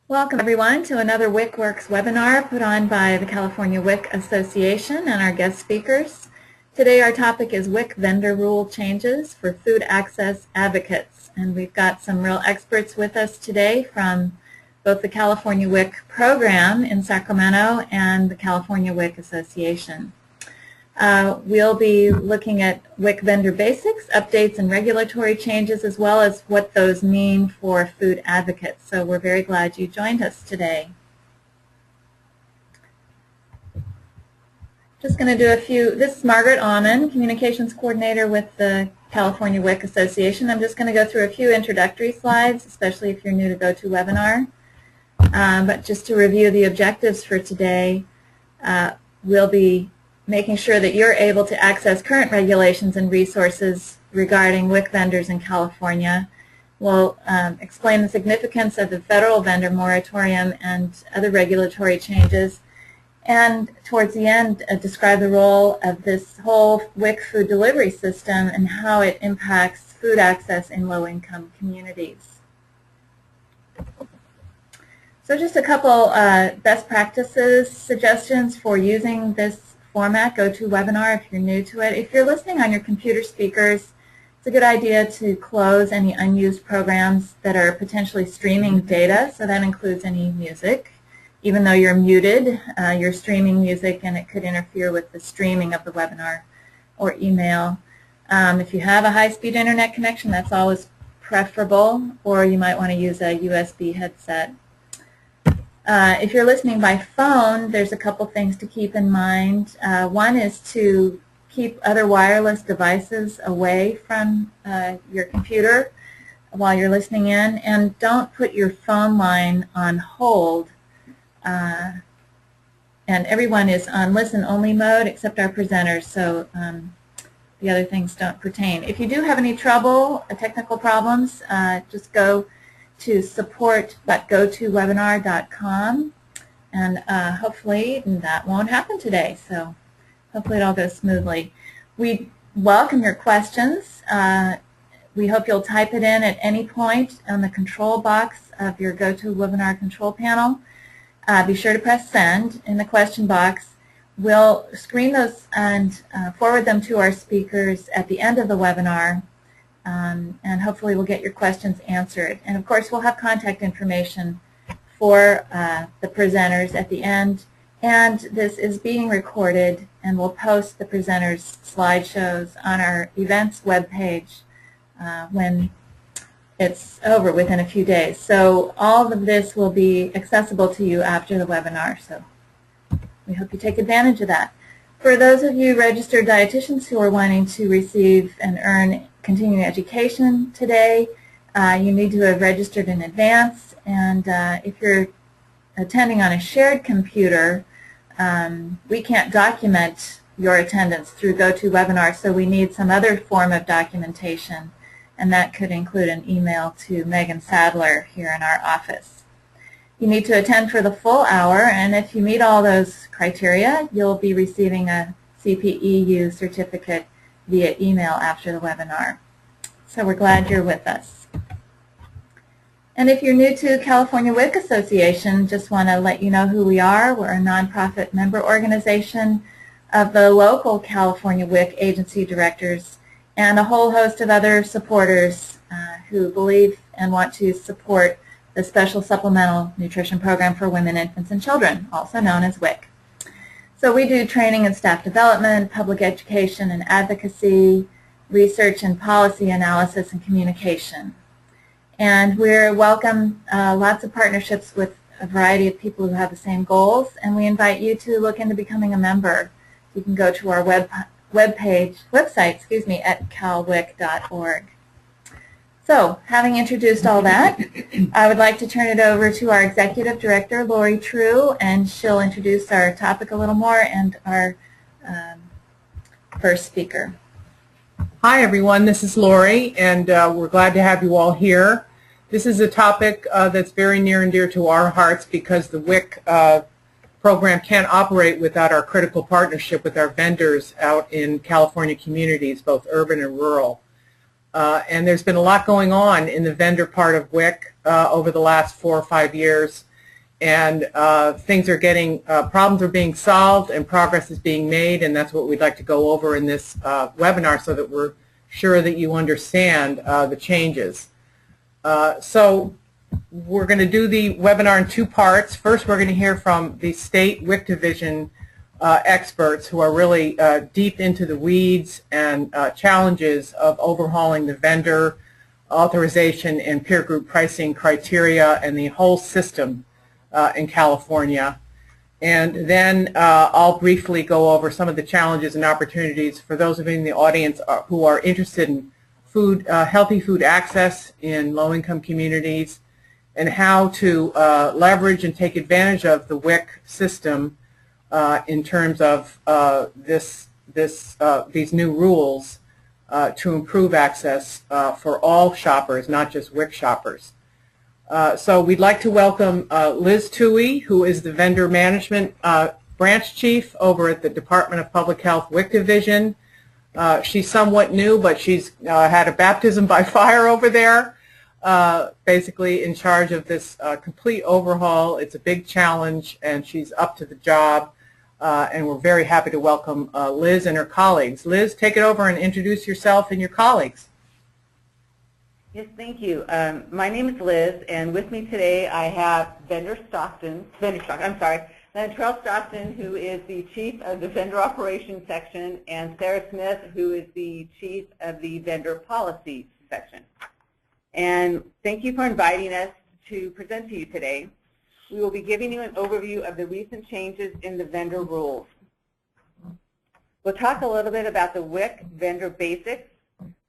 Welcome everyone to another WIC Works webinar put on by the California WIC Association and our guest speakers. Today our topic is WIC vendor rule changes for food access advocates, and we've got some real experts with us today from both the California WIC program in Sacramento and the California WIC Association. We'll be looking at WIC Vendor Basics, updates and regulatory changes, as well as what those mean for food advocates. So we're very glad you joined us today. Just going to do a few. This is Margaret Aumann, Communications Coordinator with the California WIC Association. I'm just going to go through a few introductory slides, especially if you're new to GoToWebinar. But just to review the objectives for today, we'll be making sure that you're able to access current regulations and resources regarding WIC vendors in California. We'll explain the significance of the federal vendor moratorium and other regulatory changes. And towards the end, describe the role of this whole WIC food delivery system and how it impacts food access in low-income communities. So just a couple best practices suggestions for using this format, GoToWebinar, if you're new to it. If you're listening on your computer speakers, it's a good idea to close any unused programs that are potentially streaming data, so that includes any music. Even though you're muted, you're streaming music and it could interfere with the streaming of the webinar or email. If you have a high-speed internet connection, that's always preferable, or you might want to use a USB headset. If you're listening by phone, there's a couple things to keep in mind. One is to keep other wireless devices away from your computer while you're listening in, and don't put your phone line on hold. And everyone is on listen-only mode except our presenters, so the other things don't pertain. If you do have any trouble, technical problems, just go to support.gotowebinar.com, and hopefully that won't happen today, so hopefully it all goes smoothly. We welcome your questions. We hope you'll type it in at any point on the control box of your GoToWebinar control panel. Be sure to press send in the question box. We'll screen those and forward them to our speakers at the end of the webinar. And hopefully we'll get your questions answered. And of course we'll have contact information for the presenters at the end. And this is being recorded, and we'll post the presenters' slideshows on our events webpage when it's over within a few days. So all of this will be accessible to you after the webinar. So we hope you take advantage of that. For those of you registered dietitians who are wanting to receive and earn continuing education today, you need to have registered in advance, and if you're attending on a shared computer, we can't document your attendance through GoToWebinar, so we need some other form of documentation, and that could include an email to Megan Sadler here in our office. You need to attend for the full hour, and if you meet all those criteria, you'll be receiving a CPEU certificate via email after the webinar. So we're glad you're with us. And if you're new to California WIC Association, just want to let you know who we are. We're a nonprofit member organization of the local California WIC agency directors and a whole host of other supporters who believe and want to support the Special Supplemental Nutrition Program for Women, Infants, and Children, also known as WIC. So we do training and staff development, public education and advocacy, research and policy analysis and communication. And we're welcome lots of partnerships with a variety of people who have the same goals, and we invite you to look into becoming a member. You can go to our website at calwic.org. So, having introduced all that, I would like to turn it over to our Executive Director, Lori True, and she'll introduce our topic a little more and our first speaker. Hi everyone, this is Lori, and we're glad to have you all here. This is a topic that's very near and dear to our hearts because the WIC program can't operate without our critical partnership with our vendors out in California communities, both urban and rural. And there's been a lot going on in the vendor part of WIC over the last 4 or 5 years. and things are getting, problems are being solved and progress is being made, and that's what we'd like to go over in this webinar so that we're sure that you understand the changes. So we're going to do the webinar in two parts. First, we're going to hear from the state WIC division experts who are really deep into the weeds and challenges of overhauling the vendor authorization and peer group pricing criteria and the whole system in California. And then I'll briefly go over some of the challenges and opportunities for those of you in the audience who are interested in food, healthy food access in low-income communities, and how to leverage and take advantage of the WIC system in terms of these new rules to improve access for all shoppers, not just WIC shoppers. So we'd like to welcome Liz Toohey, who is the Vendor Management Branch Chief over at the Department of Public Health WIC Division. She's somewhat new, but she's had a baptism by fire over there, basically in charge of this complete overhaul. It's a big challenge, and she's up to the job, and we're very happy to welcome Liz and her colleagues. Liz, take it over and introduce yourself and your colleagues. Yes, thank you. My name is Liz, and with me today I have Lantrell Stockton, who is the Chief of the Vendor Operations Section, and Sarah Smith, who is the Chief of the Vendor Policy Section. And thank you for inviting us to present to you today. We will be giving you an overview of the recent changes in the vendor rules. We'll talk a little bit about the WIC Vendor Basics.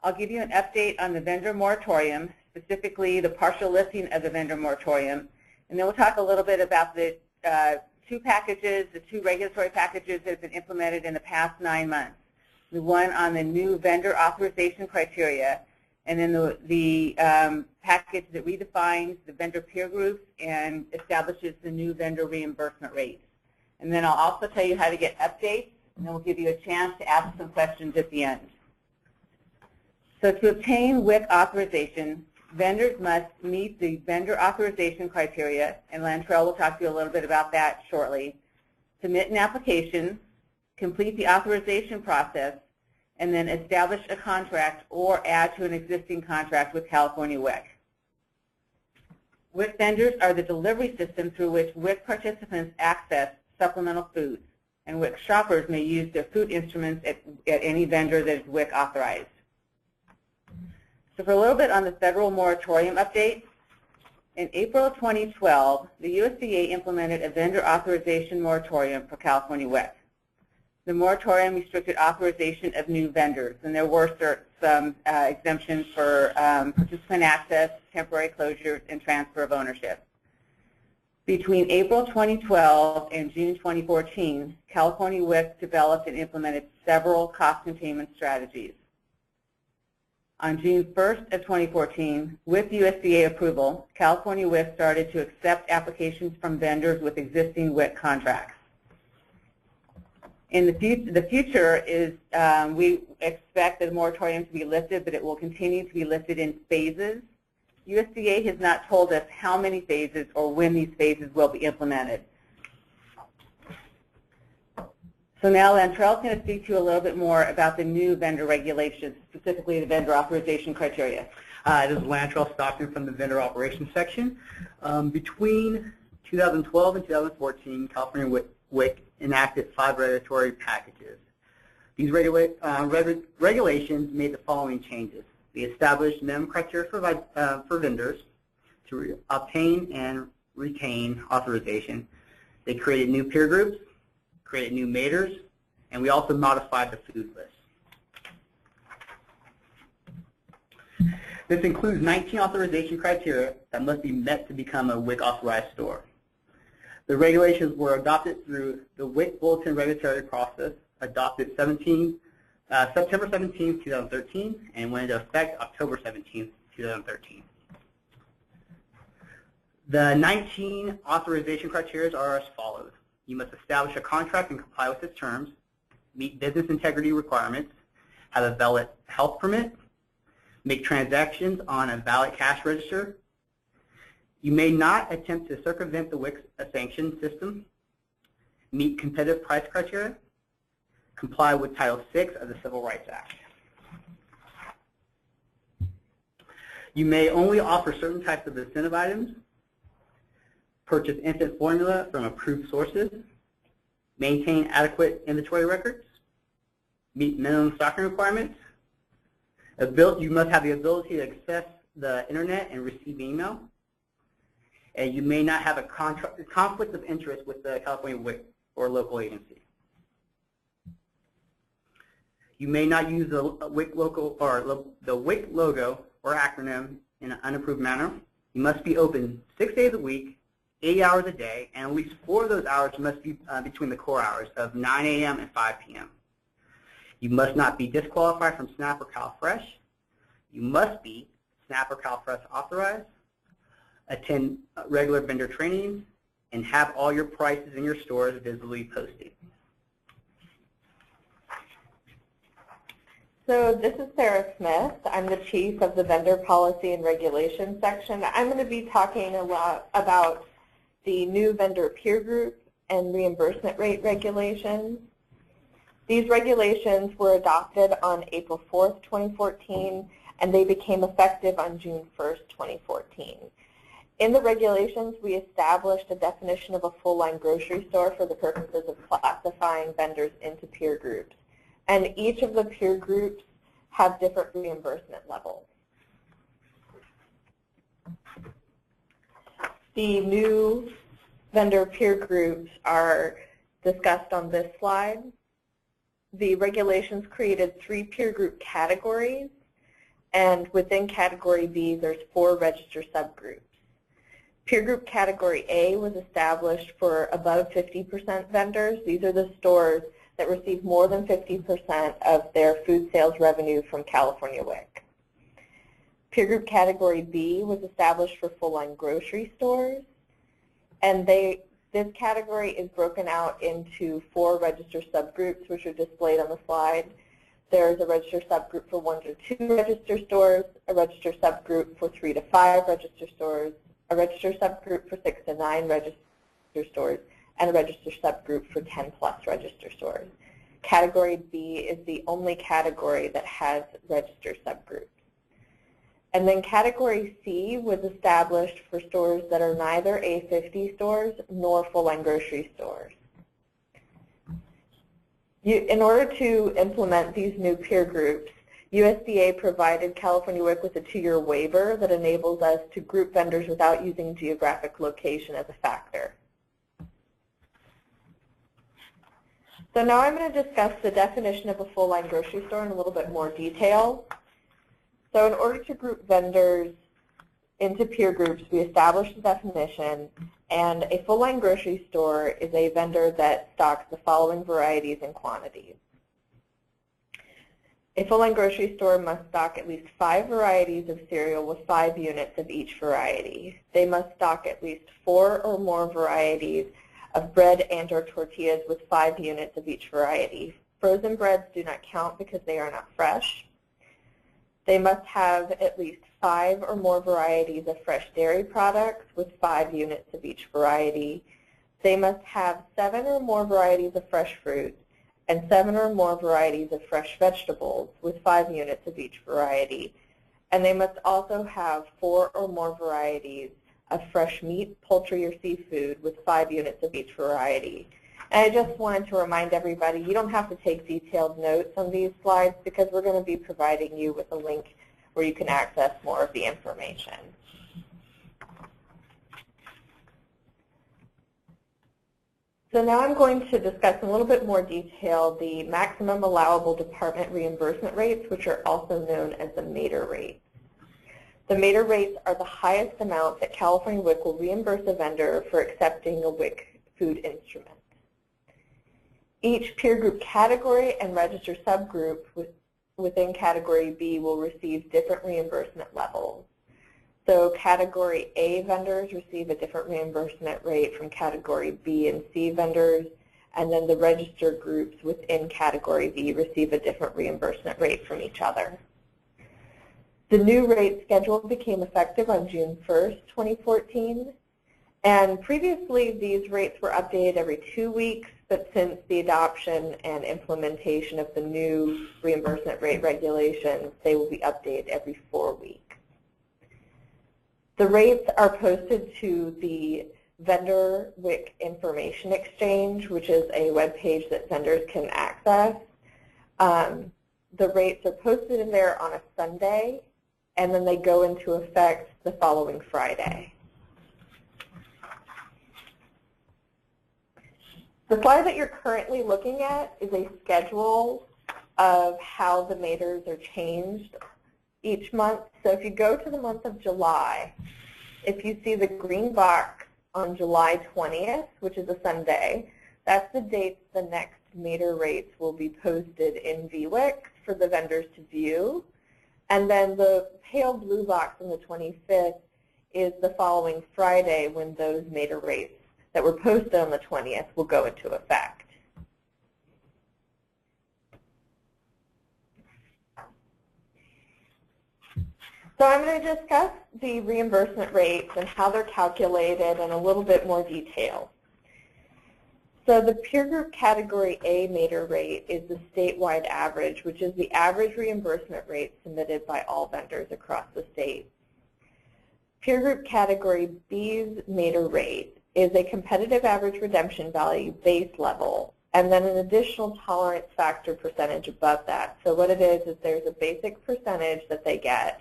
I'll give you an update on the vendor moratorium, specifically the partial lifting of the vendor moratorium, and then we'll talk a little bit about the two regulatory packages that have been implemented in the past 9 months. The one on the new vendor authorization criteria, and then the package that redefines the vendor peer groups and establishes the new vendor reimbursement rates. And then I'll also tell you how to get updates, and then we'll give you a chance to ask some questions at the end. So to obtain WIC authorization, vendors must meet the vendor authorization criteria, and Lantrell will talk to you a little bit about that shortly, submit an application, complete the authorization process, and then establish a contract or add to an existing contract with California WIC. WIC vendors are the delivery system through which WIC participants access supplemental foods, and WIC shoppers may use their food instruments at any vendor that is WIC authorized. So for a little bit on the federal moratorium update, in April of 2012, the USDA implemented a vendor authorization moratorium for California WIC. The moratorium restricted authorization of new vendors, and there were some exemptions for participant access, temporary closures, and transfer of ownership. Between April 2012 and June 2014, California WIC developed and implemented several cost containment strategies. On June 1st of 2014, with USDA approval, California WIC started to accept applications from vendors with existing WIC contracts. In the future is we expect the moratorium to be lifted, but it will continue to be lifted in phases. USDA has not told us how many phases or when these phases will be implemented. So now Lantrell is going to speak to you a little bit more about the new vendor regulations, specifically the vendor authorization criteria. This is Lantrell Stockton from the Vendor Operations Section. Between 2012 and 2014, California WIC enacted 5 regulatory packages. These regulations made the following changes. They established minimum criteria for vendors to obtain and retain authorization. They created new peer groups, created new maters, and we also modified the food list. This includes 19 authorization criteria that must be met to become a WIC authorized store. The regulations were adopted through the WIC Bulletin regulatory process, adopted September 17, 2013, and went into effect October 17, 2013. The 19 authorization criteria are as follows. You must establish a contract and comply with its terms, meet business integrity requirements, have a valid health permit, make transactions on a valid cash register. You may not attempt to circumvent the WIC sanction system, meet competitive price criteria, comply with Title VI of the Civil Rights Act. You may only offer certain types of incentive items, purchase infant formula from approved sources, maintain adequate inventory records, meet minimum stocking requirements. You must have the ability to access the internet and receive email. And you may not have a conflict of interest with the California WIC or local agency. You may not use the WIC logo or acronym in an unapproved manner. You must be open 6 days a week, 8 hours a day, and at least 4 of those hours must be between the core hours of 9 a.m. and 5 p.m. You must not be disqualified from SNAP or CalFresh. You must be SNAP or CalFresh authorized, attend regular vendor trainings, and have all your prices in your stores visibly posted. So this is Sarah Smith. I'm the Chief of the Vendor Policy and Regulations section. I'm going to be talking a lot about the new vendor peer group and reimbursement rate regulations. These regulations were adopted on April 4th, 2014, and they became effective on June 1st, 2014. In the regulations, we established a definition of a full-line grocery store for the purposes of classifying vendors into peer groups. And each of the peer groups have different reimbursement levels. The new vendor peer groups are discussed on this slide. The regulations created 3 peer group categories, and within Category B, there's 4 registered subgroups. Peer group Category A was established for above 50% vendors. These are the stores that receive more than 50% of their food sales revenue from California WIC. Peer group Category B was established for full-line grocery stores, and this category is broken out into 4 registered subgroups, which are displayed on the slide. There's a registered subgroup for 1 to 2 registered stores, a registered subgroup for 3 to 5 registered stores, a registered subgroup for 6 to 9 registered stores, and a registered subgroup for 10+ registered stores. Category B is the only category that has registered subgroups. And then Category C was established for stores that are neither A50 stores nor full-line grocery stores. In order to implement these new peer groups, USDA provided California WIC with a 2-year waiver that enables us to group vendors without using geographic location as a factor. So now I'm going to discuss the definition of a full-line grocery store in a little bit more detail. So in order to group vendors into peer groups, we established the definition, and a full-line grocery store is a vendor that stocks the following varieties and quantities. A full-line grocery store must stock at least 5 varieties of cereal with 5 units of each variety. They must stock at least 4 or more varieties of bread and or tortillas with 5 units of each variety. Frozen breads do not count because they are not fresh. They must have at least 5 or more varieties of fresh dairy products with 5 units of each variety. They must have 7 or more varieties of fresh fruit and 7 or more varieties of fresh vegetables with 5 units of each variety. And they must also have 4 or more varieties of fresh meat, poultry, or seafood with 5 units of each variety. And I just wanted to remind everybody, you don't have to take detailed notes on these slides because we're going to be providing you with a link where you can access more of the information. So now I'm going to discuss in a little bit more detail the maximum allowable department reimbursement rates, which are also known as the MATR rates. The MATR rates are the highest amount that California WIC will reimburse a vendor for accepting a WIC food instrument. Each peer group category and registered subgroup within Category B will receive different reimbursement levels. So Category A vendors receive a different reimbursement rate from Category B and C vendors, and then the registered groups within Category B receive a different reimbursement rate from each other. The new rate schedule became effective on June 1st, 2014. And previously, these rates were updated every 2 weeks, but since the adoption and implementation of the new reimbursement rate regulations, they will be updated every 4 weeks. The rates are posted to the Vendor WIC Information Exchange, which is a web page that vendors can access. The rates are posted in there on a Sunday, and then they go into effect the following Friday. The slide that you're currently looking at is a schedule of how the MATRs are changed each month. So if you go to the month of July, if you see the green box on July 20th, which is a Sunday, that's the date the next MATR rates will be posted in VWIC for the vendors to view. And then the pale blue box on the 25th is the following Friday when those MATR rates that were posted on the 20th will go into effect. So I'm going to discuss the reimbursement rates and how they're calculated in a little bit more detail. So the peer group category A MATR rate is the statewide average, which is the average reimbursement rate submitted by all vendors across the state. Peer group category B's MATR rate is a competitive average redemption value base level, and then an additional tolerance factor percentage above that. So what it is there's a basic percentage that they get,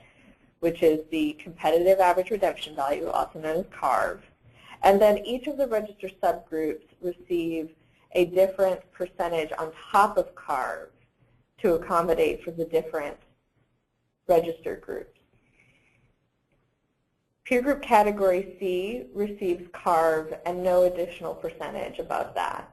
which is the competitive average redemption value, also known as CARV. And then each of the register subgroups receive a different percentage on top of CARV to accommodate for the different register groups. Peer group category C receives CARV and no additional percentage above that.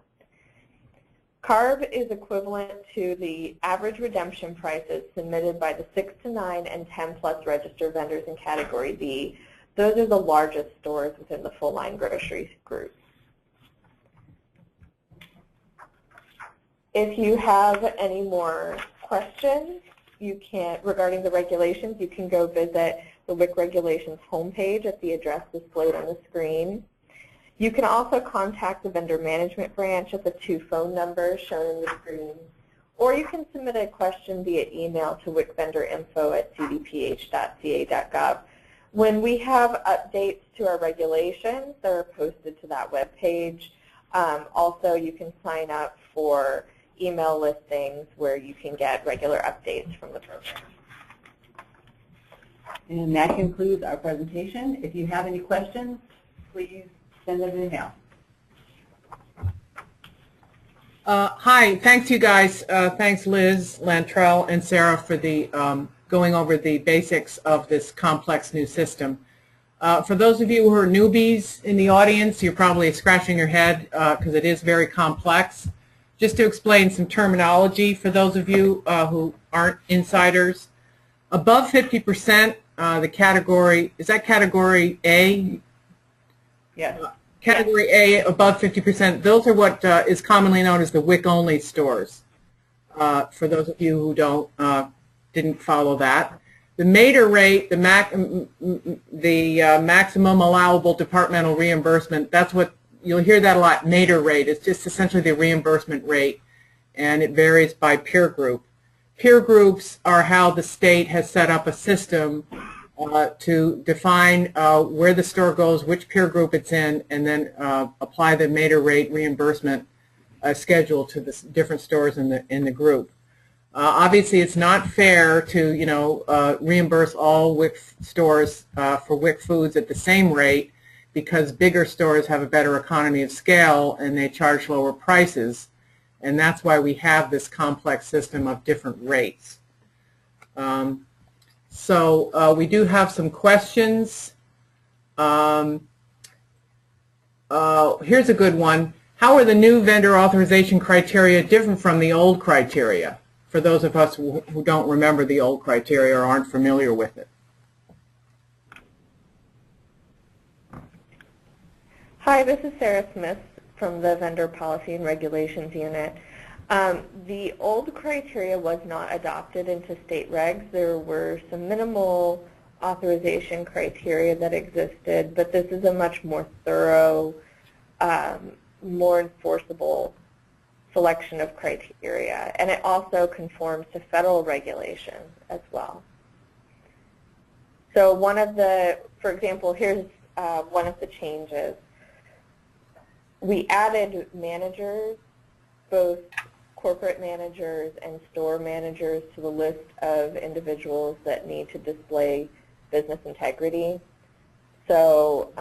CARV is equivalent to the average redemption prices submitted by the 6 to 9 and 10 plus register vendors in category B. Those are the largest stores within the full line grocery group. If you have any more questions regarding the regulations, you can go visit the WIC regulations homepage at the address displayed on the screen. You can also contact the vendor management branch at the 2 phone numbers shown on the screen, or you can submit a question via email to wicvendorinfo@cdph.ca.gov. When we have updates to our regulations, they're posted to that web page. Also, you can sign up for email listings where you can get regular updates from the program. And that concludes our presentation. If you have any questions, please send them an email. Hi, thanks you guys. Thanks Liz, Lantrell, and Sarah for the going over the basics of this complex new system. For those of you who are newbies in the audience, you're probably scratching your head because it is very complex. Just to explain some terminology for those of you who aren't insiders, above 50%, the category, is that category A? Yes. Category A, above 50%, those are what is commonly known as the WIC-only stores, for those of you who didn't follow that. The MATR rate, the maximum allowable departmental reimbursement, that's what, you'll hear that a lot, MATR rate. It's just essentially the reimbursement rate, and it varies by peer group. Peer groups are how the state has set up a system to define where the store goes, which peer group it's in, and then apply the MATR rate reimbursement schedule to the different stores in the group. Obviously, it's not fair to reimburse all WIC stores for WIC foods at the same rate, because bigger stores have a better economy of scale and they charge lower prices, and that's why we have this complex system of different rates. So we do have some questions. Here's a good one. How are the new vendor authorization criteria different from the old criteria, for those of us who don't remember the old criteria or aren't familiar with it? Hi, this is Sarah Smith from the Vendor Policy and Regulations Unit. The old criteria was not adopted into state regs. There were some minimal authorization criteria that existed, but this is a much more thorough, more enforceable selection of criteria, and it also conforms to federal regulations as well. So one of the, for example, here's one of the changes. We added managers, both corporate managers and store managers, to the list of individuals that need to display business integrity. So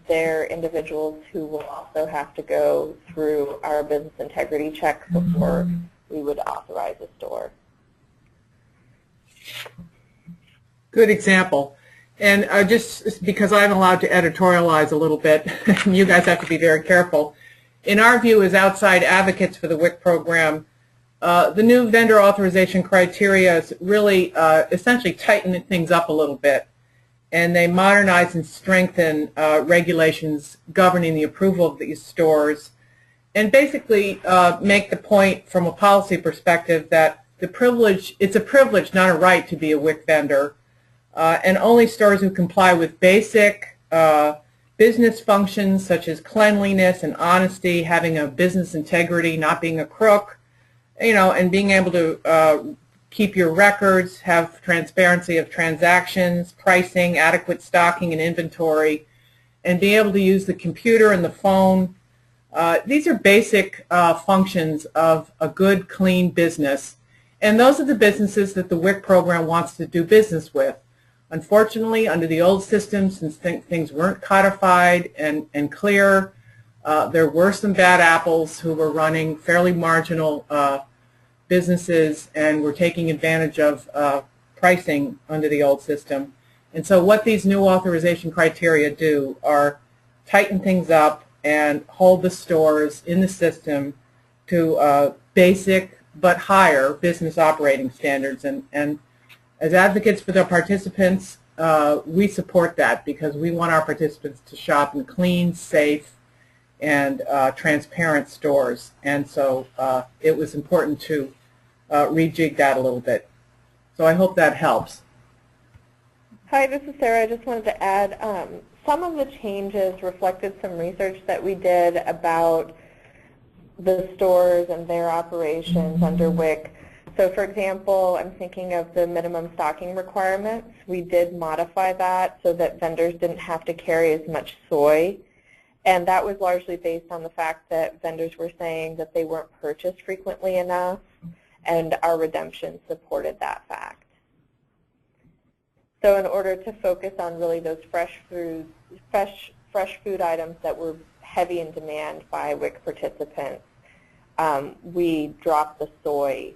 they're individuals who will also have to go through our business integrity check before we would authorize a store. Good example. And just because I'm allowed to editorialize a little bit, you guys have to be very careful. In our view, as outside advocates for the WIC program, the new vendor authorization criteria really essentially tighten things up a little bit, and they modernize and strengthen regulations governing the approval of these stores, and basically make the point from a policy perspective that it's a privilege, not a right, to be a WIC vendor. And only stores who comply with basic business functions such as cleanliness and honesty, having a business integrity, not being a crook, and being able to keep your records, have transparency of transactions, pricing, adequate stocking and inventory, and be able to use the computer and the phone. These are basic functions of a good, clean business, and those are the businesses that the WIC program wants to do business with. Unfortunately, under the old system, since things weren't codified and clear, there were some bad apples who were running fairly marginal businesses and were taking advantage of pricing under the old system. And so what these new authorization criteria do are tighten things up and hold the stores in the system to basic but higher business operating standards. And as advocates for the participants, we support that because we want our participants to shop in clean, safe, and transparent stores. And so it was important to rejig that a little bit. So I hope that helps. Hi, this is Sarah. I just wanted to add some of the changes reflected some research that we did about the stores and their operations under WIC. So for example, I'm thinking of the minimum stocking requirements. We did modify that so that vendors didn't have to carry as much soy. And that was largely based on the fact that vendors were saying that they weren't purchased frequently enough, and our redemption supported that fact. So in order to focus on really those fresh food items that were heavy in demand by WIC participants, we dropped the soy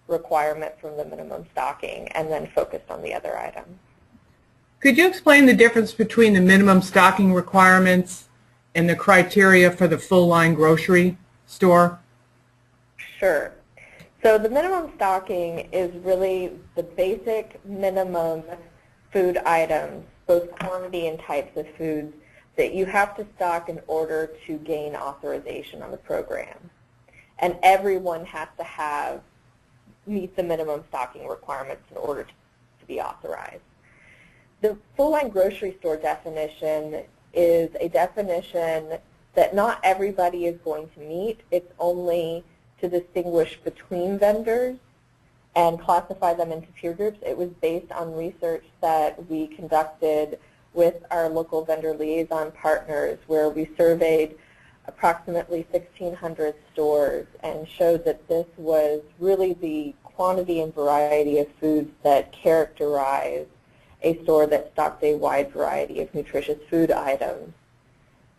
requirement from the minimum stocking and then focused on the other items. Could you explain the difference between the minimum stocking requirements and the criteria for the full-line grocery store? Sure. So the minimum stocking is really the basic minimum food items, both quantity and types of foods, that you have to stock in order to gain authorization on the program. And everyone has to meet the minimum stocking requirements in order to be authorized. The full-line grocery store definition is a definition that not everybody is going to meet. It's only to distinguish between vendors and classify them into peer groups. It was based on research that we conducted with our local vendor liaison partners, where we surveyed approximately 1,600 stores and showed that this was really the quantity and variety of foods that characterize a store that stocked a wide variety of nutritious food items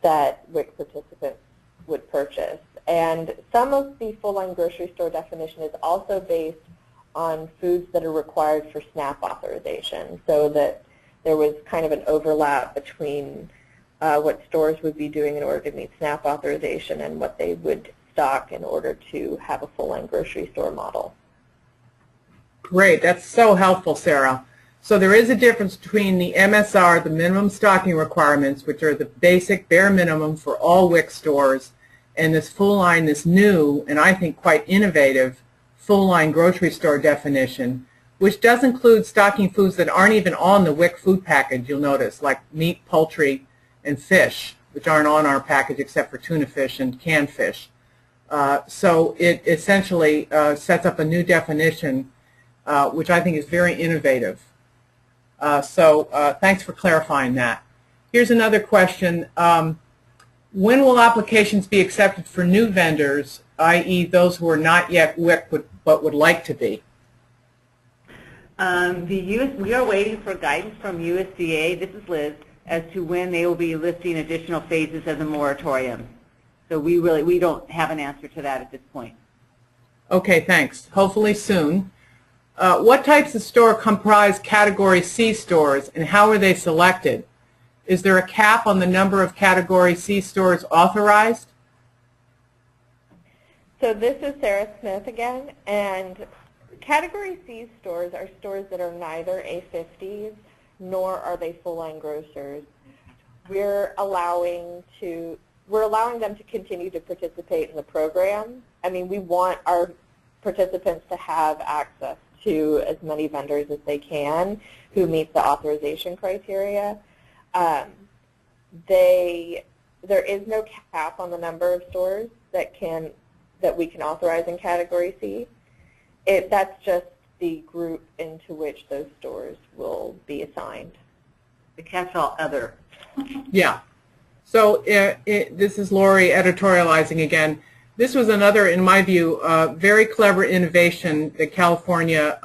that WIC participants would purchase. And some of the full-line grocery store definition is also based on foods that are required for SNAP authorization, so that there was kind of an overlap between what stores would be doing in order to meet SNAP authorization and what they would stock in order to have a full-line grocery store model. Great. That's so helpful, Sarah. So there is a difference between the MSR, the minimum stocking requirements, which are the basic bare minimum for all WIC stores, and this full line, this new, and I think quite innovative, full line grocery store definition, which does include stocking foods that aren't even on the WIC food package, you'll notice, like meat, poultry, and fish, which aren't on our package except for tuna fish and canned fish. So it essentially sets up a new definition, which I think is very innovative. So thanks for clarifying that. Here's another question. When will applications be accepted for new vendors, i.e. those who are not yet WIC but would like to be? We are waiting for guidance from USDA, this is Liz, as to when they will be listing additional phases of the moratorium. So we don't have an answer to that at this point. Okay, thanks. Hopefully soon. What types of store comprise Category C stores, and how are they selected? Is there a cap on the number of Category C stores authorized? So this is Sarah Smith again, and Category C stores are stores that are neither A50s nor are they full-line grocers. We're allowing them to continue to participate in the program. I mean, we want our participants to have access to as many vendors as they can who meet the authorization criteria. There is no cap on the number of stores that we can authorize in Category C. That's just the group into which those stores will be assigned. The catch-all other. Yeah. So this is Lori editorializing again. This was another, in my view, very clever innovation that California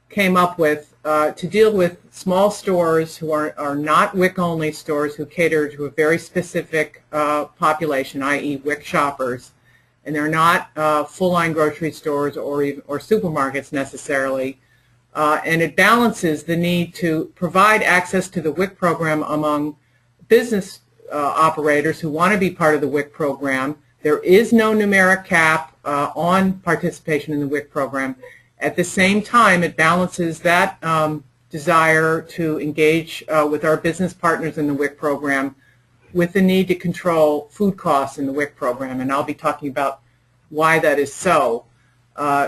came up with to deal with small stores who are not WIC-only stores, who cater to a very specific population, i.e. WIC shoppers, and they're not full-line grocery stores or supermarkets necessarily. And it balances the need to provide access to the WIC program among business operators who want to be part of the WIC program. There is no numeric cap on participation in the WIC program. At the same time, it balances that desire to engage with our business partners in the WIC program with the need to control food costs in the WIC program, and I'll be talking about why that is so.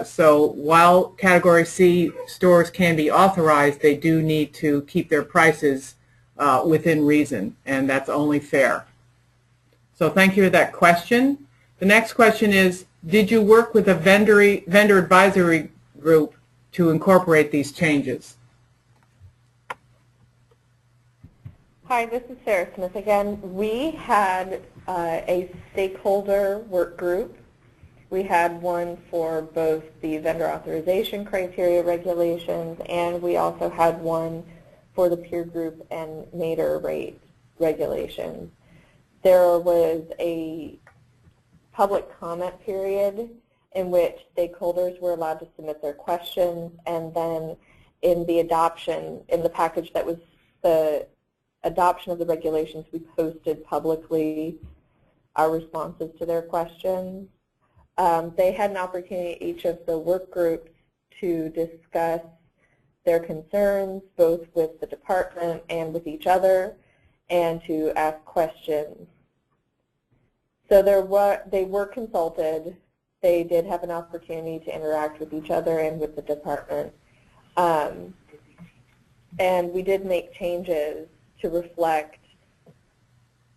So while Category C stores can be authorized, they do need to keep their prices within reason, and that's only fair. So thank you for that question. The next question is, did you work with a vendor advisory group to incorporate these changes? Hi, this is Sarah Smith again. We had a stakeholder work group. We had one for both the vendor authorization criteria regulations, and we also had one for the peer group and nadir rate regulations. There was a public comment period in which stakeholders were allowed to submit their questions, and then in the adoption, in the package that was the adoption of the regulations, we posted publicly our responses to their questions. They had an opportunity, each of the work groups, to discuss their concerns both with the department and with each other, and to ask questions. So they were consulted. They did have an opportunity to interact with each other and with the department. And we did make changes to reflect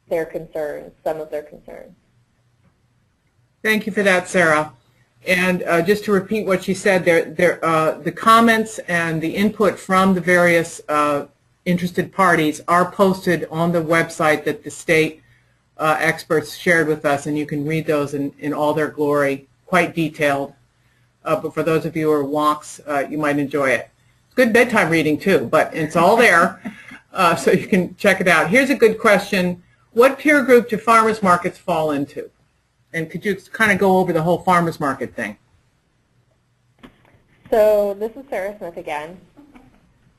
their concerns, some of their concerns. Thank you for that, Sarah. And just to repeat what she said, the comments and the input from the various interested parties are posted on the website that the state experts shared with us, and you can read those in all their glory, quite detailed. But for those of you who are wonks, you might enjoy it. It's good bedtime reading too, but it's all there, so you can check it out. Here's a good question. What peer group do farmers markets fall into? And could you kind of go over the whole farmers market thing? So this is Sarah Smith again.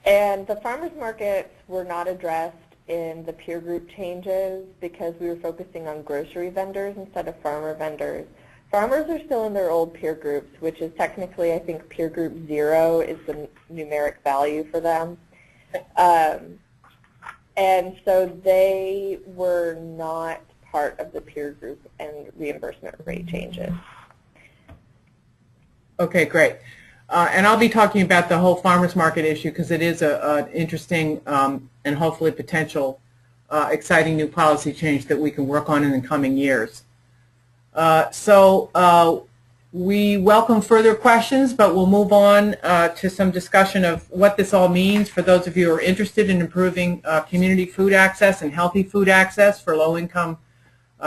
And the farmers markets were not addressed in the peer group changes because we were focusing on grocery vendors instead of farmer vendors. Farmers are still in their old peer groups, which is technically, I think, peer group 0 is the numeric value for them. And so they were not part of the peer group and reimbursement rate changes. Okay, great. And I'll be talking about the whole farmers market issue because it is an interesting and hopefully potential exciting new policy change that we can work on in the coming years. We welcome further questions, but we'll move on to some discussion of what this all means for those of you who are interested in improving community food access and healthy food access for low-income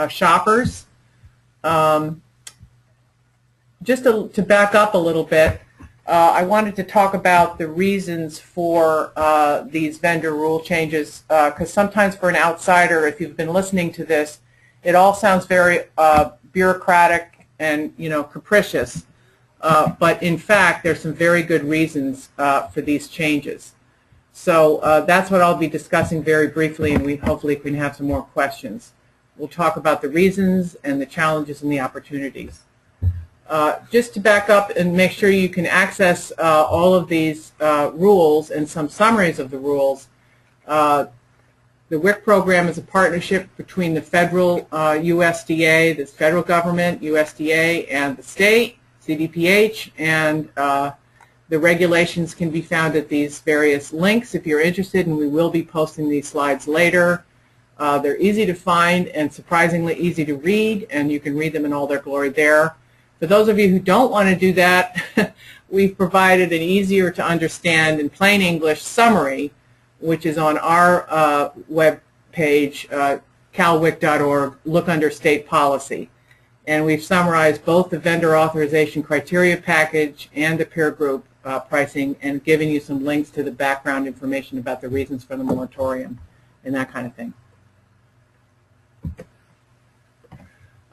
shoppers. Just to back up a little bit, I wanted to talk about the reasons for these vendor rule changes, because sometimes for an outsider, if you've been listening to this, it all sounds very bureaucratic and capricious, but in fact there's some very good reasons for these changes. So that's what I'll be discussing very briefly, and we hopefully can have some more questions. We'll talk about the reasons and the challenges and the opportunities. Just to back up and make sure you can access all of these rules and some summaries of the rules, the WIC program is a partnership between the federal USDA, the federal government, USDA, and the state, CDPH, and the regulations can be found at these various links if you're interested, and we will be posting these slides later. They're easy to find and surprisingly easy to read, and you can read them in all their glory there. For those of you who don't want to do that, we've provided an easier to understand in plain English summary, which is on our web page, calwic.org, look under state policy. And we've summarized both the vendor authorization criteria package and the peer group pricing, and giving you some links to the background information about the reasons for the moratorium and that kind of thing.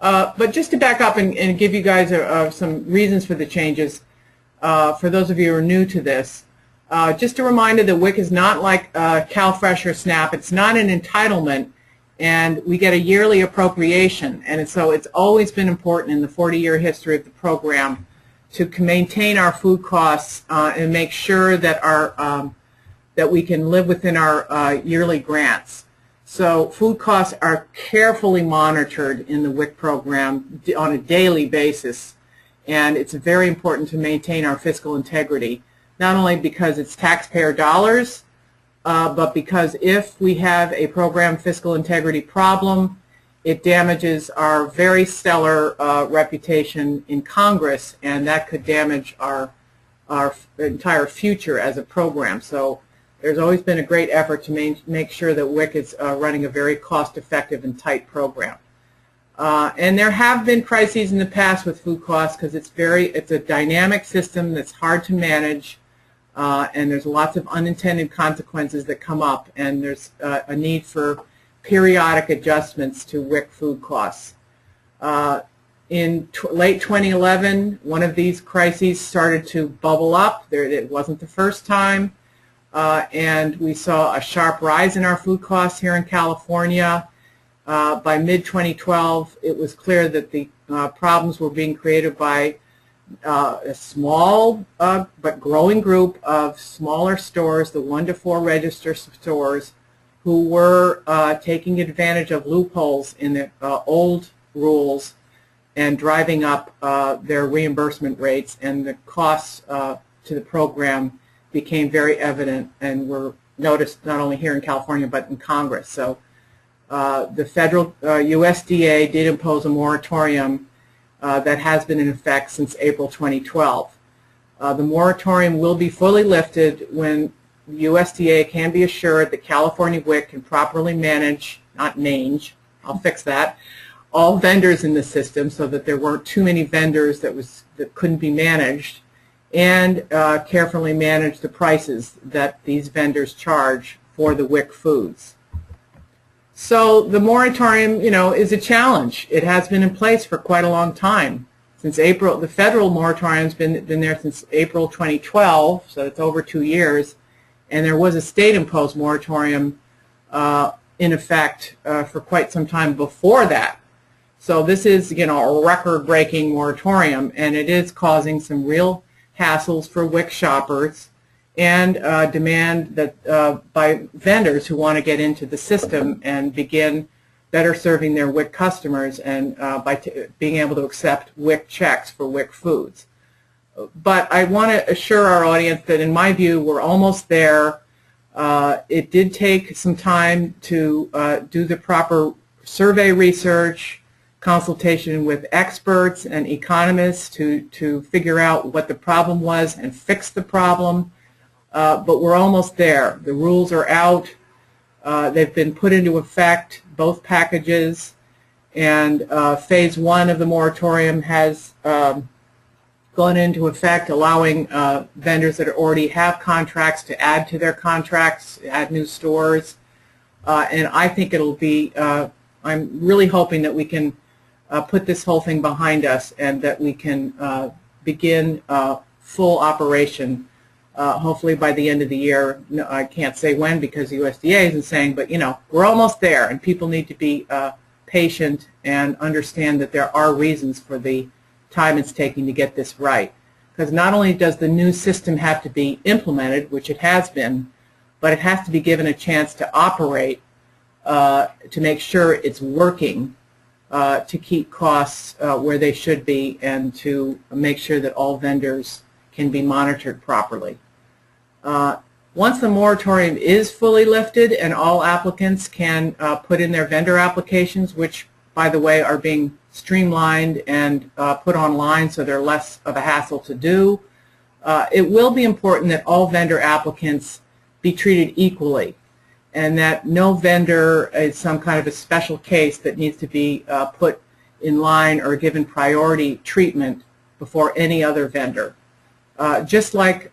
But just to back up and give you guys some reasons for the changes, for those of you who are new to this, just a reminder that WIC is not like CalFresh or SNAP. It's not an entitlement, and we get a yearly appropriation. And so it's always been important in the 40-year history of the program to maintain our food costs and make sure that that we can live within our yearly grants. So food costs are carefully monitored in the WIC program on a daily basis, and it's very important to maintain our fiscal integrity, not only because it's taxpayer dollars, but because if we have a program fiscal integrity problem, it damages our very stellar reputation in Congress, and that could damage our entire future as a program. So there's always been a great effort to make sure that WIC is running a very cost-effective and tight program. And there have been crises in the past with food costs because it's a dynamic system that's hard to manage, and there's lots of unintended consequences that come up, and there's a need for periodic adjustments to WIC food costs. In late 2011, one of these crises started to bubble up. It wasn't the first time. And we saw a sharp rise in our food costs here in California. By mid-2012, it was clear that the problems were being created by a small but growing group of smaller stores, the 1 to 4 register stores, who were taking advantage of loopholes in the old rules and driving up their reimbursement rates, and the costs to the program became very evident and were noticed not only here in California but in Congress. So the federal USDA did impose a moratorium that has been in effect since April 2012. The moratorium will be fully lifted when the USDA can be assured that California WIC can properly manage, not mange, I'll fix that, all vendors in the system so that there weren't too many vendors that couldn't be managed, and carefully manage the prices that these vendors charge for the WIC foods. So the moratorium, is a challenge. It has been in place for quite a long time. Since April, the federal moratorium's been there since April 2012, so it's over 2 years, and there was a state-imposed moratorium in effect for quite some time before that. So this is, a record-breaking moratorium, and it is causing some real hassles for WIC shoppers and demand that by vendors who want to get into the system and begin better serving their WIC customers and by being able to accept WIC checks for WIC foods. But I want to assure our audience that in my view we're almost there. It did take some time to do the proper survey research, consultation with experts and economists to figure out what the problem was and fix the problem. But we're almost there. The rules are out. They've been put into effect, both packages, and phase 1 of the moratorium has gone into effect, allowing vendors that already have contracts to add to their contracts, add new stores. And I think it'll be, I'm really hoping that we can put this whole thing behind us and that we can begin full operation hopefully by the end of the year. No, I can't say when because USDA isn't saying, but you know, we're almost there, and people need to be patient and understand that there are reasons for the time it's taking to get this right. Because not only does the new system have to be implemented, which it has been, but it has to be given a chance to operate to make sure it's working, to keep costs where they should be, and to make sure that all vendors can be monitored properly. Once the moratorium is fully lifted and all applicants can put in their vendor applications, which, by the way, are being streamlined and put online so they're less of a hassle to do, it will be important that all vendor applicants be treated equally and that no vendor is some kind of a special case that needs to be put in line or given priority treatment before any other vendor. Just like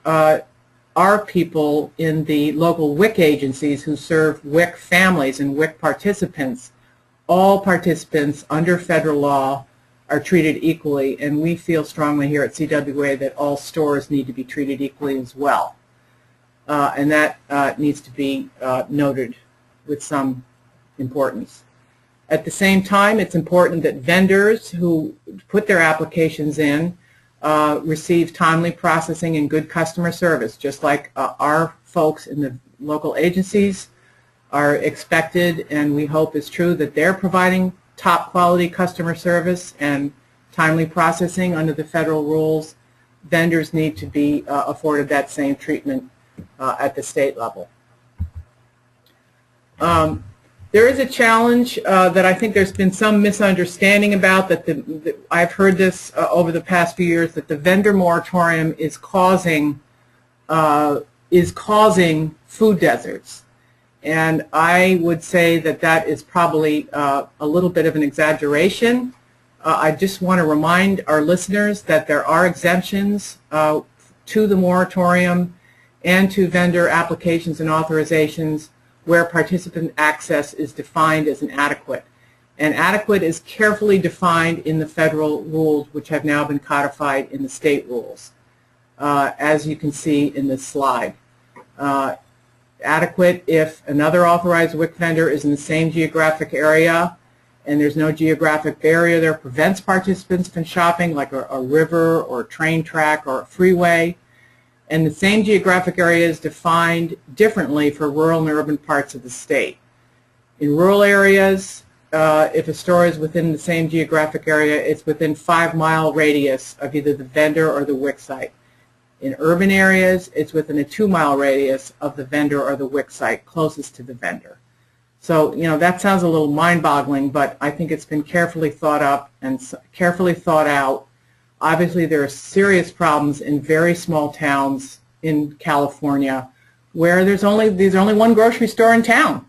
our people in the local WIC agencies who serve WIC families and WIC participants, all participants under federal law are treated equally, and we feel strongly here at CWA that all stores need to be treated equally as well. And that needs to be noted with some importance. At the same time, it's important that vendors who put their applications in receive timely processing and good customer service, just like our folks in the local agencies are expected, and we hope is true, that they're providing top quality customer service and timely processing under the federal rules. Vendors need to be afforded that same treatment at the state level. There is a challenge that I think there's been some misunderstanding about, that I've heard this over the past few years, that the vendor moratorium is causing food deserts. And I would say that that is probably a little bit of an exaggeration. I just want to remind our listeners that there are exemptions to the moratorium and to vendor applications and authorizations where participant access is defined as inadequate. And adequate is carefully defined in the federal rules, which have now been codified in the state rules, as you can see in this slide. Adequate if another authorized WIC vendor is in the same geographic area and there's no geographic barrier that prevents participants from shopping, like a river or a train track or a freeway. And the same geographic area is defined differently for rural and urban parts of the state. In rural areas, if a store is within the same geographic area, it's within 5-mile radius of either the vendor or the WIC site. In urban areas, it's within a 2-mile radius of the vendor or the WIC site closest to the vendor. So, you know, that sounds a little mind-boggling, but I think it's been carefully thought up and carefully thought out. Obviously, there are serious problems in very small towns in California where there's only one grocery store in town.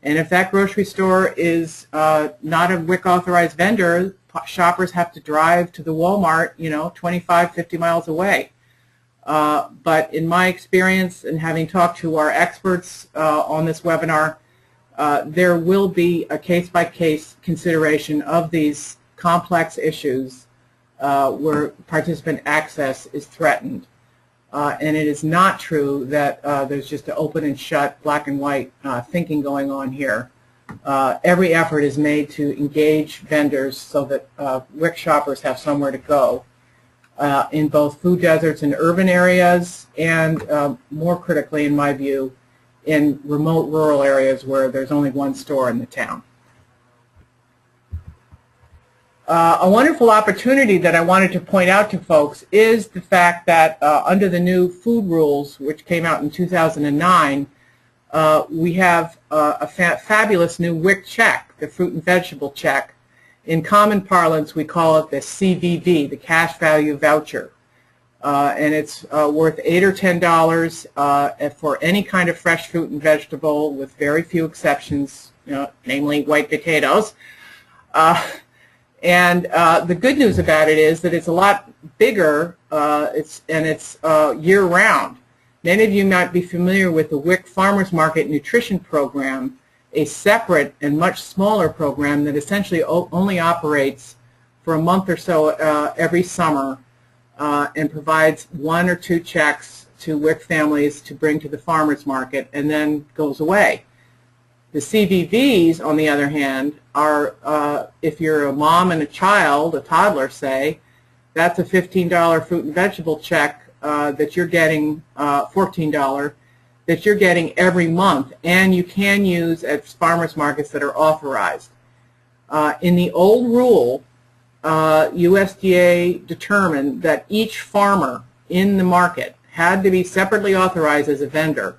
And if that grocery store is not a WIC authorized vendor, shoppers have to drive to the Walmart, you know, 25, 50 miles away. But in my experience and having talked to our experts on this webinar, there will be a case-by-case consideration of these complex issues where participant access is threatened. And it is not true that there's just an open and shut, black and white thinking going on here. Every effort is made to engage vendors so that WIC shoppers have somewhere to go in both food deserts in urban areas and, more critically in my view, in remote rural areas where there's only one store in the town. A wonderful opportunity that I wanted to point out to folks is the fact that under the new food rules, which came out in 2009, we have a fabulous new WIC check, the fruit and vegetable check. In common parlance, we call it the CVV, the cash value voucher. And it's worth $8 or $10 for any kind of fresh fruit and vegetable, with very few exceptions, namely white potatoes. And the good news about it is that it's a lot bigger, it's year-round. Many of you might be familiar with the WIC Farmers Market Nutrition Program, a separate and much smaller program that essentially only operates for a month or so every summer and provides 1 or 2 checks to WIC families to bring to the farmers market and then goes away. The CVVs, on the other hand, are, if you're a mom and a child, a toddler, say, that's a $15 fruit and vegetable check that you're getting, $14, that you're getting every month, and you can use at farmers markets that are authorized. In the old rule, USDA determined that each farmer in the market had to be separately authorized as a vendor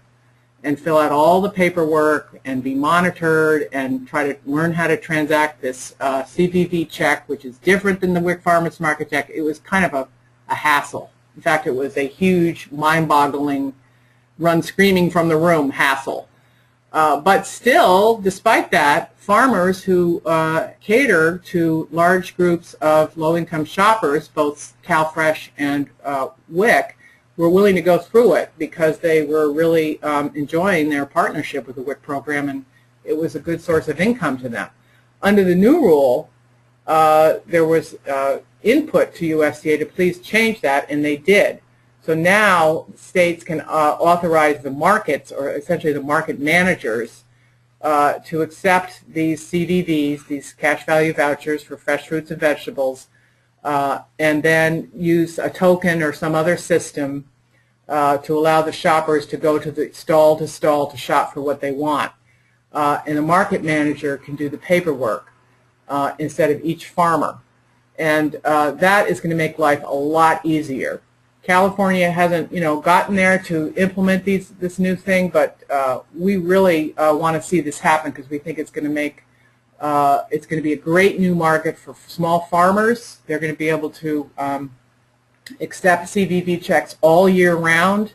and fill out all the paperwork and be monitored and try to learn how to transact this CVV check, which is different than the WIC Farmers Market check. It was kind of a hassle. In fact, it was a huge, mind-boggling, run screaming from the room hassle. But still, despite that, farmers who cater to large groups of low-income shoppers, both CalFresh and WIC, were willing to go through it because they were really enjoying their partnership with the WIC program, and it was a good source of income to them. Under the new rule, there was input to USDA to please change that, and they did. So now states can authorize the markets, or essentially the market managers, to accept these CVVs, these cash value vouchers for fresh fruits and vegetables, and then use a token or some other system to allow the shoppers to go to the stall to shop for what they want. And the market manager can do the paperwork instead of each farmer. And that is going to make life a lot easier. California hasn't, gotten there to implement this new thing, but we really want to see this happen because we think it's going to make it's going to be a great new market for small farmers. They're going to be able to accept CVV checks all year round,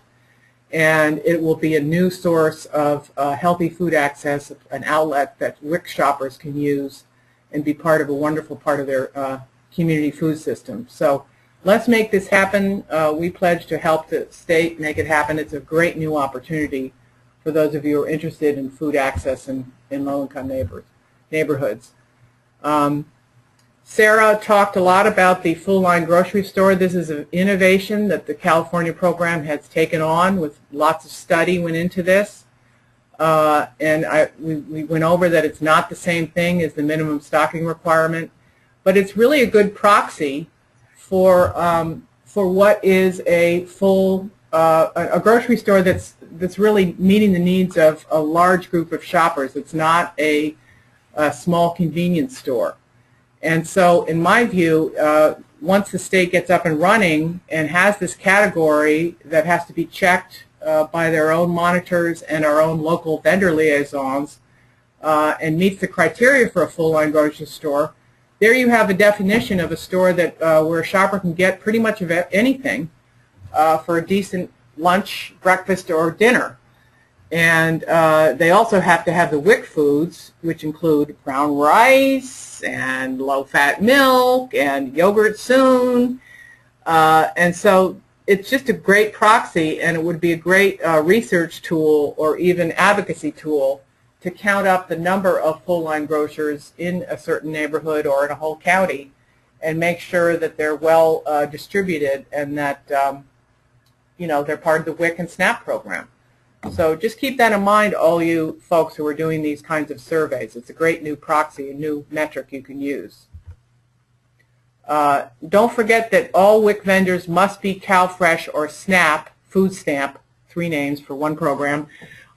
and it will be a new source of healthy food access, an outlet that WIC shoppers can use and be part of a wonderful part of their community food system. So let's make this happen. We pledge to help the state make it happen. It's a great new opportunity for those of you who are interested in food access in low-income neighborhoods. Sarah talked a lot about the full-line grocery store. This is an innovation that the California program has taken on, with lots of study went into this. And we went over that it's not the same thing as the minimum stocking requirement, but it's really a good proxy for what is a full a grocery store that's really meeting the needs of a large group of shoppers. It's not a small convenience store. And so, in my view, once the state gets up and running and has this category that has to be checked by their own monitors and our own local vendor liaisons and meets the criteria for a full-line grocery store, there you have a definition of a store that where a shopper can get pretty much of anything for a decent lunch, breakfast, or dinner. And they also have to have the WIC foods, which include brown rice and low-fat milk and yogurt soon. And so it's just a great proxy, and it would be a great research tool or even advocacy tool to count up the number of full-line grocers in a certain neighborhood or in a whole county and make sure that they're well distributed and that they're part of the WIC and SNAP program. So just keep that in mind, all you folks who are doing these kinds of surveys. It's a great new proxy, a new metric you can use. Don't forget that all WIC vendors must be CalFresh or SNAP, food stamp, 3 names for one program,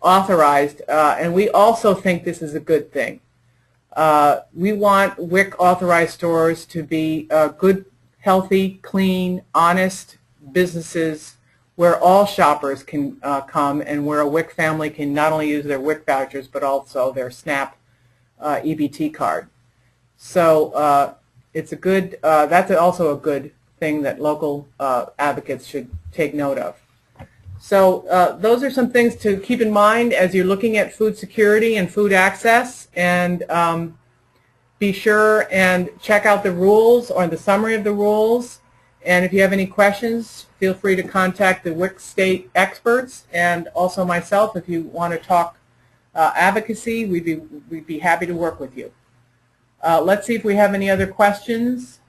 authorized. And we also think this is a good thing. We want WIC authorized stores to be good, healthy, clean, honest businesses where all shoppers can come and where a WIC family can not only use their WIC vouchers but also their SNAP EBT card. So it's a good, that's also a good thing that local advocates should take note of. So those are some things to keep in mind as you're looking at food security and food access, and be sure and check out the rules or the summary of the rules. And if you have any questions, feel free to contact the WIC state experts and also myself if you want to talk advocacy. We'd be happy to work with you. Let's see if we have any other questions.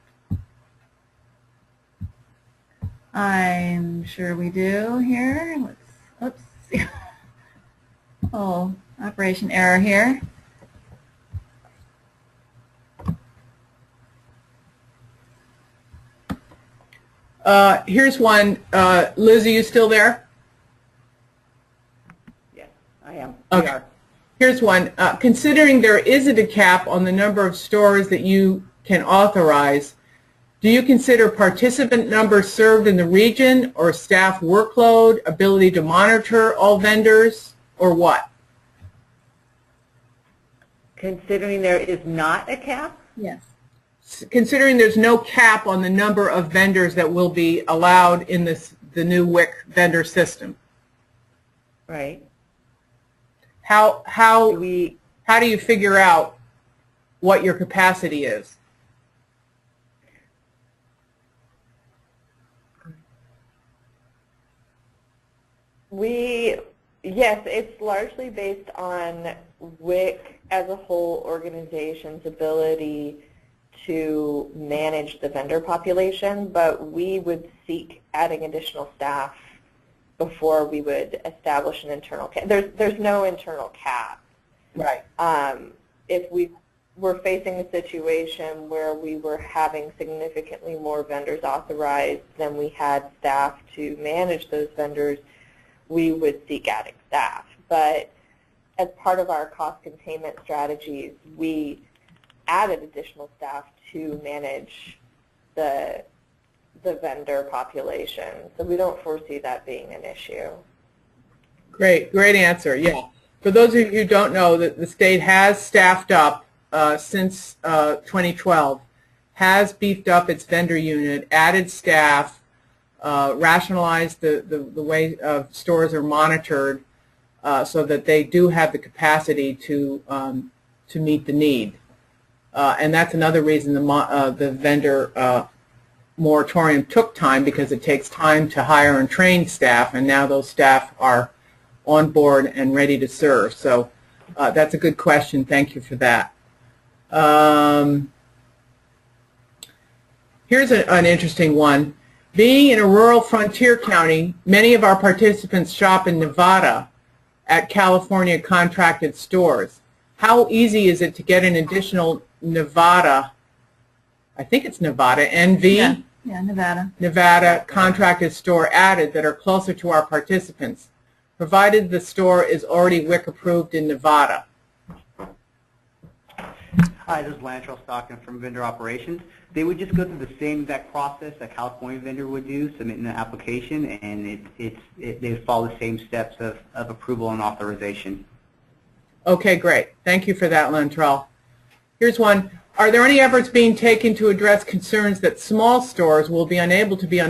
I'm sure we do here. Let's, oops. Oh, operation error here. Here's one. Liz, are you still there? Yes, I am. Okay. Here's one. Considering there isn't a cap on the number of stores that you can authorize, do you consider participant numbers served in the region or staff workload, ability to monitor all vendors, or what? Considering there is not a cap? Yes. Considering there's no cap on the number of vendors that will be allowed in the new WIC vendor system. Right. How do you figure out what your capacity is? Yes, it's largely based on WIC as a whole organization's ability to manage the vendor population, but we would seek adding additional staff before we would establish an internal cap. There's no internal cap. Right. If we were facing a situation where we were having significantly more vendors authorized than we had staff to manage those vendors, we would seek adding staff. But as part of our cost containment strategies, we added additional staff to manage the vendor population. So we don't foresee that being an issue. Great answer. Yeah. For those of you who don't know, the state has staffed up since 2012, has beefed up its vendor unit, added staff, rationalized the way stores are monitored so that they do have the capacity to meet the need. And that's another reason the vendor moratorium took time, because it takes time to hire and train staff, and now those staff are on board and ready to serve. So that's a good question. Thank you for that. Here's an interesting one. Being in a rural frontier county, many of our participants shop in Nevada at California contracted stores. How easy is it to get an additional Nevada, I think it's Nevada, NV? Yeah, Nevada. Nevada contracted store added that are closer to our participants, provided the store is already WIC approved in Nevada? Hi, this is Lantrell Stockton from Vendor Operations. They would just go through the same exact process a California vendor would do, submitting an application, and they would follow the same steps of approval and authorization. Okay, great. Thank you for that, Lantrell. Here's one. Are there any efforts being taken to address concerns that small stores will be unable to be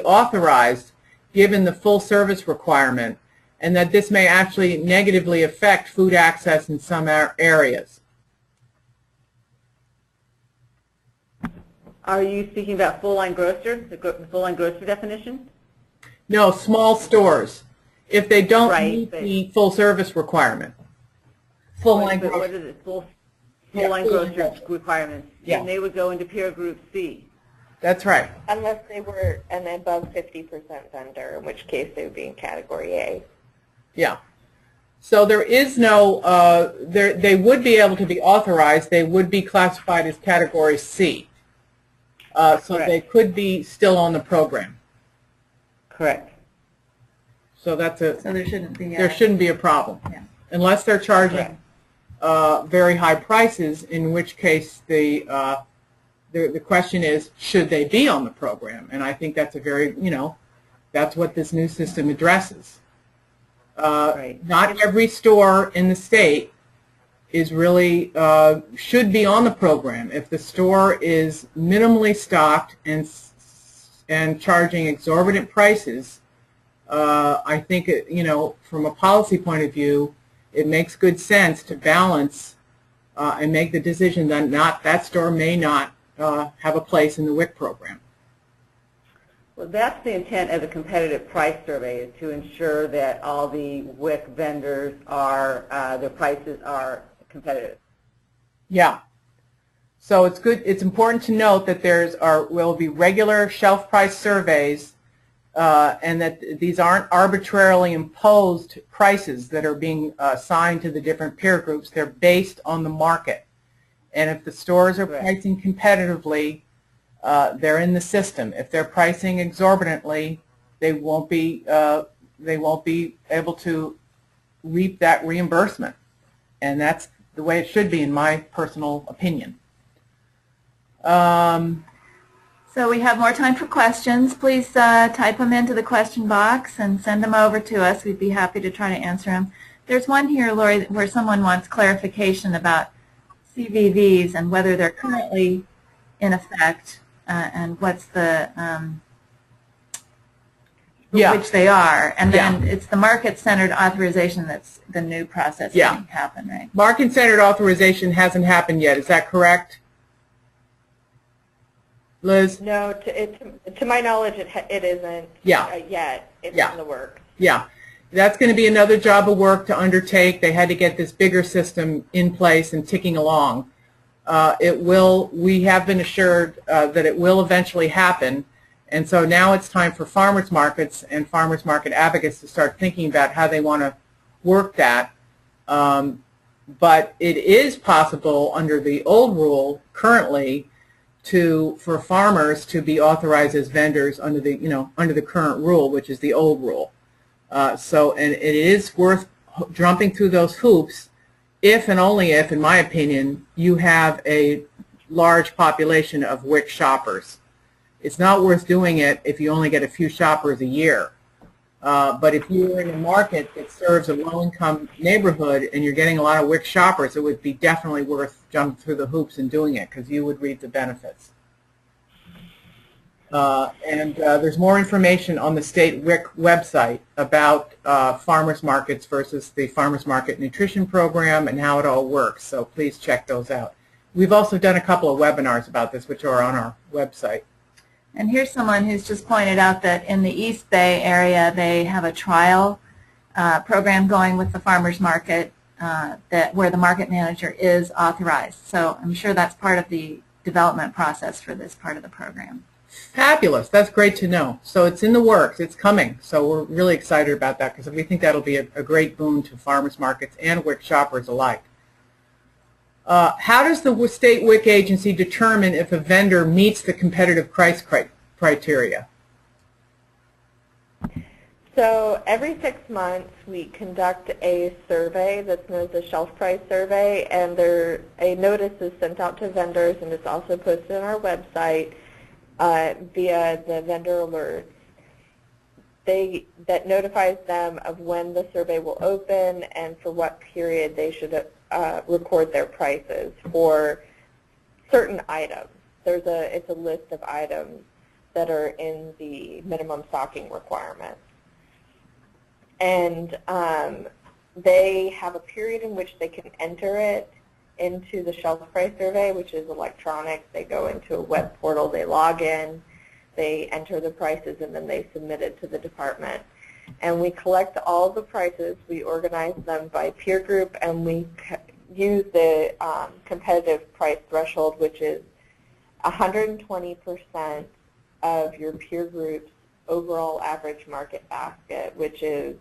authorized given the full service requirement, and that this may actually negatively affect food access in some areas? Are you speaking about full-line grocer, the full-line grocer definition? No, small stores. If they don't Right, meet the full service requirement. Full-line What grocer. is it? Full-line grocer requirements. Yeah. And they would go into peer group C. That's right. Unless they were an above 50% vendor, in which case they would be in Category A. Yeah. So there is no, they would be able to be authorized. They would be classified as Category C. So Correct. they could be still on the program. Correct. So that's So there shouldn't be there shouldn't be a problem. Yeah. Unless they're charging Correct. very high prices, in which case the question is, should they be on the program? And I think that's a very, that's what this new system addresses. Right. Not every store in the state is really, should be on the program. If the store is minimally stocked and charging exorbitant prices, I think, from a policy point of view, it makes good sense to balance and make the decision that that store may not have a place in the WIC program. Well, that's the intent of the competitive price survey, is to ensure that all the WIC vendors are, their prices are competitive. Yeah. So it's good. It's important to note that will be regular shelf price surveys, and that these aren't arbitrarily imposed prices that are being assigned to the different peer groups. They're based on the market. And if the stores are pricing competitively, they're in the system. If they're pricing exorbitantly, they won't be able to reap that reimbursement. And that's the way it should be, in my personal opinion. So we have more time for questions. Please type them into the question box and send them over to us. We'd be happy to try to answer them. There's one here, Lori, where someone wants clarification about CVVs and whether they're currently in effect and what's the which they are. And then it's the market-centered authorization that's the new process that happen, right? Market-centered authorization hasn't happened yet. Is that correct, Liz? No, to my knowledge, it isn't yet. It's in the works. Yeah. That's going to be another job of work to undertake. They had to get this bigger system in place and ticking along. We have been assured that it will eventually happen. And so now it's time for farmers markets and farmers market advocates to start thinking about how they want to work that. But it is possible under the old rule currently for farmers to be authorized as vendors under the current rule, which is the old rule. And it is worth jumping through those hoops if and only if, in my opinion, you have a large population of WIC shoppers. It's not worth doing it if you only get a few shoppers a year. But if you're in a market that serves a low-income neighborhood and you're getting a lot of WIC shoppers, it would be definitely worth jumping through the hoops and doing it, because you would reap the benefits. There's more information on the state WIC website about farmers markets versus the farmers market nutrition program and how it all works. So please check those out. We've also done a couple of webinars about this, which are on our website. And here's someone who's just pointed out that in the East Bay area, they have a trial program going with the farmers market where the market manager is authorized. So I'm sure that's part of the development process for this part of the program. Fabulous. That's great to know. So it's in the works. It's coming. So we're really excited about that, because we think that'll be a great boon to farmers markets and WIC shoppers alike. How does the state WIC agency determine if a vendor meets the competitive price criteria? So every 6 months we conduct a survey that's known as the shelf price survey, and a notice is sent out to vendors, and it's also posted on our website via the vendor alerts. That notifies them of when the survey will open and for what period they should record their prices for certain items. It's a list of items that are in the minimum stocking requirements. And they have a period in which they can enter it into the shelf price survey, which is electronic. They go into a web portal, they log in, they enter the prices, and then they submit it to the department. And we collect all the prices, we organize them by peer group, and we use the competitive price threshold, which is 120% of your peer group's overall average market basket, which is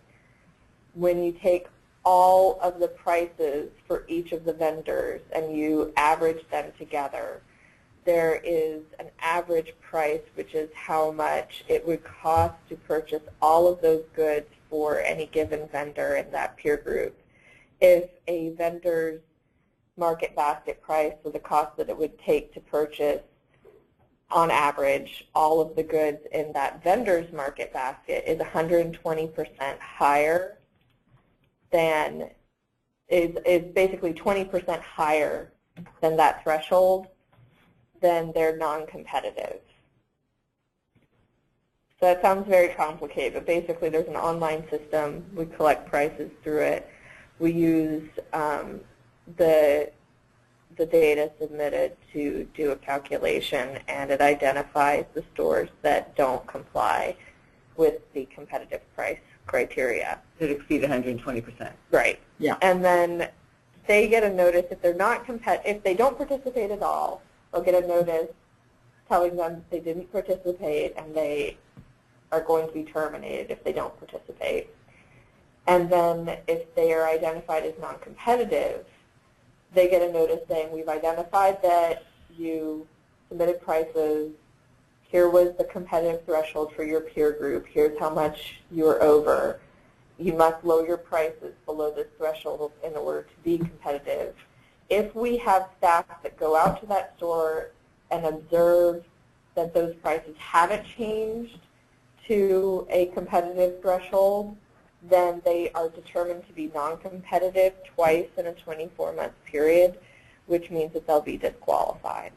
when you take all of the prices for each of the vendors and you average them together. There is an average price, which is how much it would cost to purchase all of those goods for any given vendor in that peer group. If a vendor's market basket price, so the cost that it would take to purchase on average all of the goods in that vendor's market basket is 120% higher than, is basically 20% higher than that threshold, then they're non-competitive. So that sounds very complicated, but basically there's an online system. We collect prices through it. We use the data submitted to do a calculation, and it identifies the stores that don't comply with the competitive price criteria. It exceed 120%. Right. Yeah. And then they get a notice if they're not if they don't participate at all, they'll get a notice telling them they didn't participate and they are going to be terminated if they don't participate. And then if they are identified as non-competitive, they get a notice saying, we've identified that you submitted prices, here was the competitive threshold for your peer group, here's how much you are over. You must lower your prices below this threshold in order to be competitive. If we have staff that go out to that store and observe that those prices haven't changed to a competitive threshold, then they are determined to be non-competitive twice in a 24-month period, which means that they'll be disqualified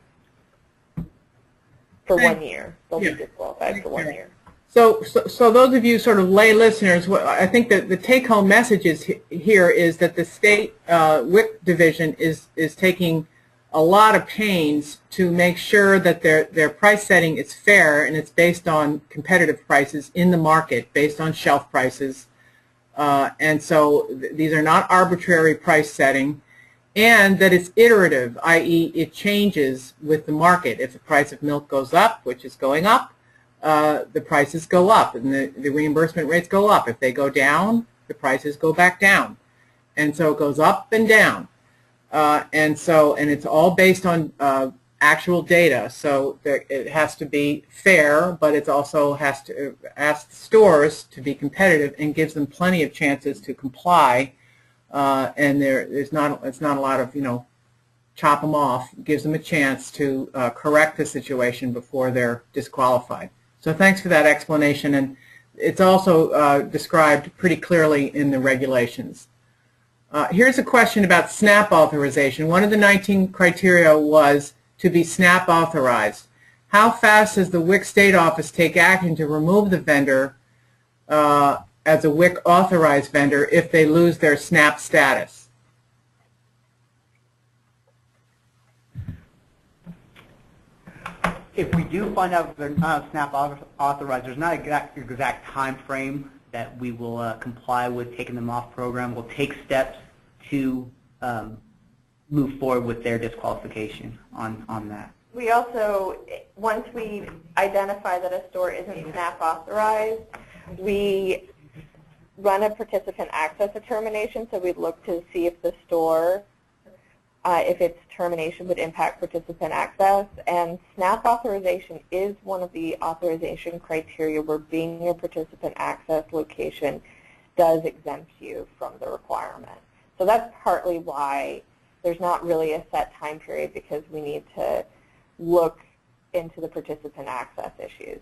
for 1 year. They'll be disqualified for 1 year. So those of you sort of lay listeners, I think that the take-home message here is that the state WIC division is taking a lot of pains to make sure that their price setting is fair and it's based on competitive prices in the market, based on shelf prices. And so these are not arbitrary price setting, and that it's iterative, i.e. it changes with the market. If the price of milk goes up, which is going up, the prices go up and the reimbursement rates go up. If they go down, the prices go back down. And so it goes up and down. And it's all based on actual data, so it has to be fair, but it also has to ask stores to be competitive and gives them plenty of chances to comply. And it's not a lot of, chop them off. It gives them a chance to correct the situation before they're disqualified. So thanks for that explanation, and it's also described pretty clearly in the regulations. Here's a question about SNAP authorization. One of the 19 criteria was to be SNAP authorized. How fast does the WIC state office take action to remove the vendor as a WIC authorized vendor if they lose their SNAP status? If we do find out they're not SNAP authorized, there's not an exact time frame that we will comply with taking them off program. We'll take steps to move forward with their disqualification on that. We also, once we identify that a store isn't SNAP authorized, we run a participant access determination, so we look to see if the store, if its termination would impact participant access, and SNAP authorization is one of the authorization criteria where being a participant access location does exempt you from the requirement. So that's partly why there's not really a set time period, because we need to look into the participant access issues.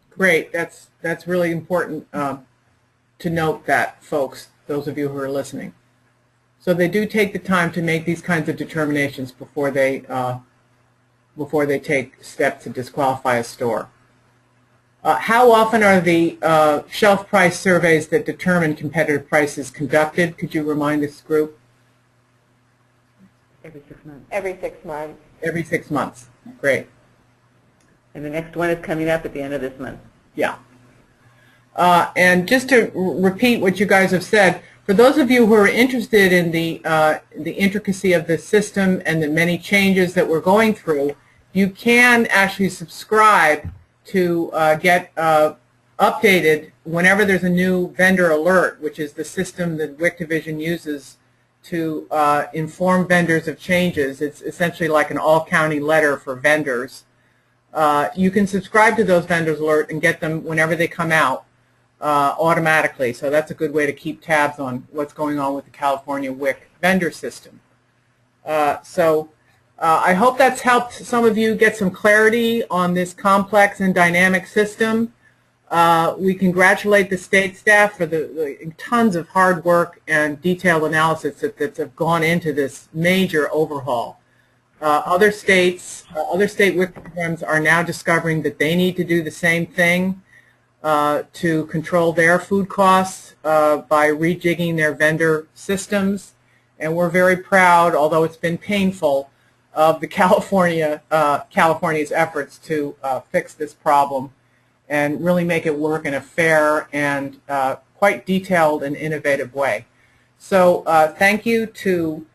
Great. That's really important to note that, folks, those of you who are listening. So they do take the time to make these kinds of determinations before they take steps to disqualify a store. How often are the shelf price surveys that determine competitive prices conducted? Could you remind this group? Every 6 months. Every 6 months. Every 6 months. Great. And the next one is coming up at the end of this month. Yeah. And just to repeat what you guys have said, for those of you who are interested in the intricacy of the system and the many changes that we're going through, you can actually subscribe to get updated whenever there's a new vendor alert, which is the system that WIC division uses to inform vendors of changes. It's essentially like an all-county letter for vendors. You can subscribe to those vendors alert and get them whenever they come out automatically. So that's a good way to keep tabs on what's going on with the California WIC vendor system. I hope that's helped some of you get some clarity on this complex and dynamic system. We congratulate the state staff for the tons of hard work and detailed analysis that have gone into this major overhaul. Other state WIC programs are now discovering that they need to do the same thing to control their food costs by rejigging their vendor systems. And we're very proud, although it's been painful, of the California's efforts to fix this problem and really make it work in a fair and quite detailed and innovative way. So thank you to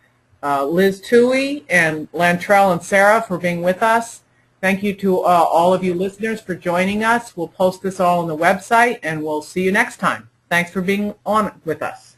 Liz Toohey and Lantrell and Sarah for being with us. Thank you to all of you listeners for joining us. We'll post this all on the website, and we'll see you next time. Thanks for being on with us.